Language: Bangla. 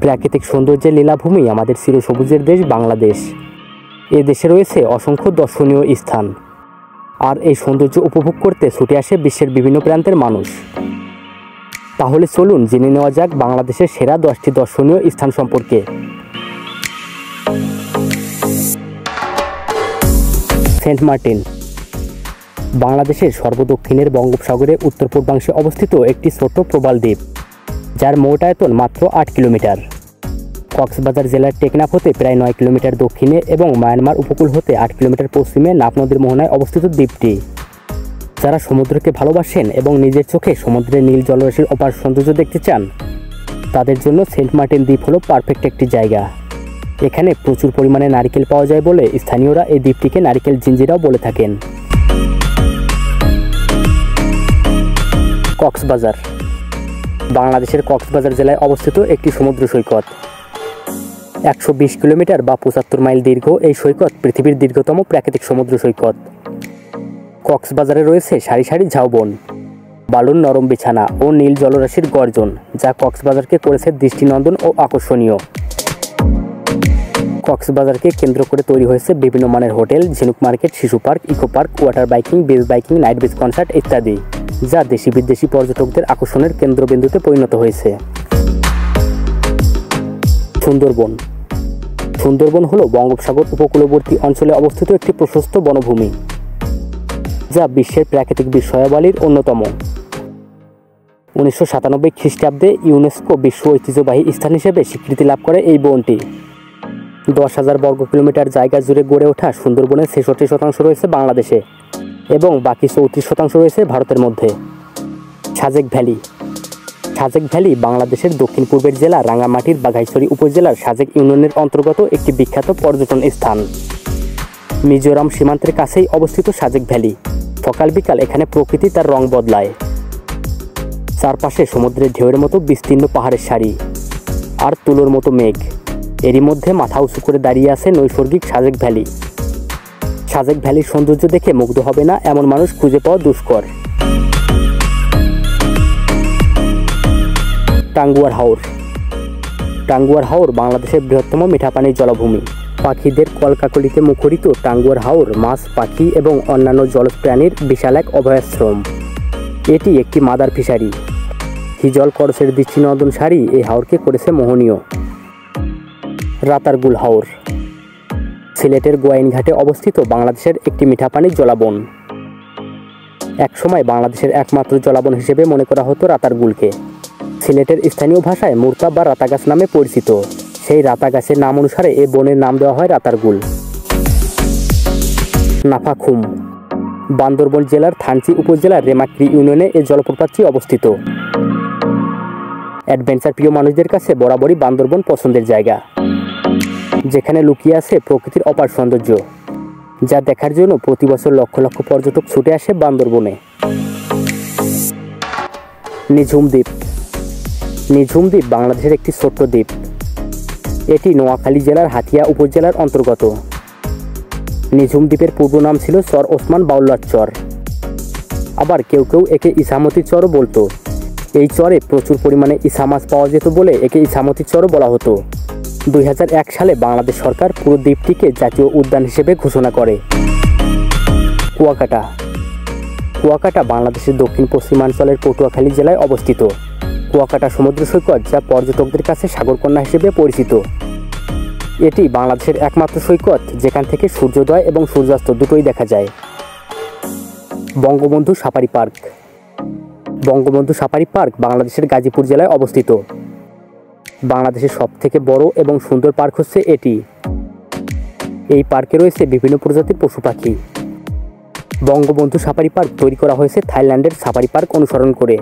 প্রাকৃতিক সৌন্দর্যের লীলাভূমি আমাদের চিরসবুজের দেশ বাংলাদেশ। এ দেশে রয়েছে অসংখ্য দর্শনীয় স্থান, আর এই সৌন্দর্য উপভোগ করতে ছুটে আসে বিশ্বের বিভিন্ন প্রান্তের মানুষ। তাহলে চলুন জেনে নেওয়া যাক বাংলাদেশের সেরা 10টি দর্শনীয় স্থান সম্পর্কে। সেন্ট মার্টিন বাংলাদেশের সর্বদক্ষিণের বঙ্গোপসাগরের উত্তর পূর্বাংশে অবস্থিত একটি ছোট্ট প্রবাল দ্বীপ, যার মোট আয়তন মাত্র 8 কিলোমিটার। কক্সবাজার জেলার টেকনাফ হতে প্রায় 9 কিলোমিটার দক্ষিণে এবং মায়ানমার উপকূল হতে 8 কিলোমিটার পশ্চিমে নাফ নদীর মোহনায় অবস্থিত দ্বীপটি। যারা সমুদ্রকে ভালোবাসেন এবং নিজের চোখে সমুদ্রের নীল জলরাশির অপার সৌন্দর্য দেখতে চান, তাদের জন্য সেন্ট মার্টিন দ্বীপ হলো পারফেক্ট একটি জায়গা। এখানে প্রচুর পরিমাণে নারিকেল পাওয়া যায় বলে স্থানীয়রা এই দ্বীপটিকে নারিকেল জিঞ্জিরাও বলে থাকেন। কক্সবাজার বাংলাদেশের কক্সবাজার জেলায় অবস্থিত একটি সমুদ্র সৈকত। 120 কিলোমিটার বা 75 মাইল দীর্ঘ এই সৈকত পৃথিবীর দীর্ঘতম প্রাকৃতিক সমুদ্র সৈকত। কক্সবাজারে রয়েছে সারি সারি ঝাউবন, বালুর নরম বিছানা ও নীল জলরাশির গর্জন, যা কক্সবাজারকে করেছে দৃষ্টিনন্দন ও আকর্ষণীয়। কক্সবাজারকে কেন্দ্র করে তৈরি হয়েছে বিভিন্ন মানের হোটেল, ঝিনুক মার্কেট, শিশু park, eco park, water biking, beach biking, night beach concert ইত্যাদি, যা দেশি বিদেশি পর্যটকদের আকর্ষণের কেন্দ্রবিন্দুতে পরিণত হয়েছে। সুন্দরবন সুন্দরবন হলো বঙ্গোপসাগর উপকূলবর্তী অঞ্চলে অবস্থিত একটি প্রশস্ত বনভূমি, যা বিশ্বের প্রাকৃতিক বিস্ময়াবলীর অন্যতম। 1997 খ্রিস্টাব্দে ইউনেস্কো বিশ্ব ঐতিহ্যবাহী স্থান হিসেবে স্বীকৃতি লাভ করে এই বনটি। 10,000 বর্গ কিলোমিটার জায়গা জুড়ে গড়ে ওঠা সুন্দরবনের 66% রয়েছে বাংলাদেশে এবং বাকি 34% রয়েছে ভারতের মধ্যে। সাজেক ভ্যালি বাংলাদেশের দক্ষিণ পূর্বের জেলা রাঙ্গামাটির বাঘাইছড়ি উপজেলার সাজেক ইউনিয়নের অন্তর্গত একটি বিখ্যাত পর্যটন স্থান। মিজোরাম সীমান্তের কাছেই অবস্থিত সাজেক ভ্যালি। সকাল বিকাল এখানে প্রকৃতি তার রং বদলায়। চারপাশে সমুদ্রের ঢেউয়ের মতো বিস্তীর্ণ পাহাড়ের সারি আর তুলোর মতো মেঘ। এরই মধ্যে মাথা উঁচু করে দাঁড়িয়ে আছে নৈসর্গিক সাজেক ভ্যালি। সাজেক ভ্যালির সৌন্দর্য দেখে মুগ্ধ হবে না এমন মানুষ খুঁজে পাওয়া দুষ্কর। টাঙ্গুয়ার হাওর বাংলাদেশের বৃহত্তম মিঠাপানির জলাভূমি। পাখিদের কলকাকলিতে মুখরিত টাঙ্গুয়ার হাওর মাছ, পাখি এবং অন্যান্য জলজ প্রাণীর বিশাল এক অভয়াশ্রম। এটি একটি মাদার ফিশারি। হিজল করসের দৃষ্টিনন্দন সারি এই হাওরকে করেছে মোহনীয়। রাতারগুল হাওর সিলেটের গোয়াইনঘাটে অবস্থিত বাংলাদেশের একটি মিঠাপানির জলাবন। একসময় বাংলাদেশের একমাত্র জলাবন হিসেবে মনে করা হতো রাতারগুলকে। সিলেটের স্থানীয় ভাষায় মুর্তা বা রাতাগাছ নামে পরিচিত। সেই রাতাগাছের নাম অনুসারে এ বনের নাম দেওয়া হয় রাতারগুল। নাফাখুম বান্দরবান জেলার থানচি উপজেলার রেমাক্রি ইউনিয়নে এই জলপ্রপাতটি অবস্থিত। অ্যাডভেঞ্চার প্রিয় মানুষদের কাছে বরাবরই বান্দরবান পছন্দের জায়গা, যেখানে লুকিয়ে আছে প্রকৃতির অপার সৌন্দর্য, যা দেখার জন্য প্রতি বছর লক্ষ লক্ষ পর্যটক ছুটে আসে বান্দরবনে। নিঝুম দ্বীপ বাংলাদেশের একটি ছোট্ট দ্বীপ। এটি নোয়াখালী জেলার হাতিয়া উপজেলার অন্তর্গত। নিঝুম দ্বীপের পূর্ব নাম ছিল চর ওসমান বাউল্লার চর। আবার কেউ কেউ একে ইসামতি চরও বলতো। এই চরে প্রচুর পরিমাণে ইসা মাছ পাওয়া যেত বলে একে ইসামতি চরও বলা হতো। 2001 সালে বাংলাদেশ সরকার পুরো দ্বীপটিকে জাতীয় উদ্যান হিসেবে ঘোষণা করে। কুয়াকাটা বাংলাদেশের দক্ষিণ পশ্চিমাঞ্চলের পটুয়াখালী জেলায় অবস্থিত। কুয়াকাটা সমুদ্র সৈকত, যা পর্যটকদের কাছে সাগরকন্যা হিসেবে পরিচিত। এটি বাংলাদেশের একমাত্র সৈকত যেখান থেকে সূর্যোদয় এবং সূর্যাস্ত দুটোই দেখা যায়। বঙ্গবন্ধু সাফারি পার্ক বাংলাদেশের গাজীপুর জেলায় অবস্থিত। বাংলাদেশের সবথেকে বড় এবং সুন্দর পার্ক হচ্ছে এটি। এই পার্কে রয়েছে বিভিন্ন প্রজাতির পশু পাখি। বঙ্গবন্ধু সাফারি পার্ক তৈরি করা হয়েছে থাইল্যান্ডের সাফারি পার্ক অনুসরণ করে।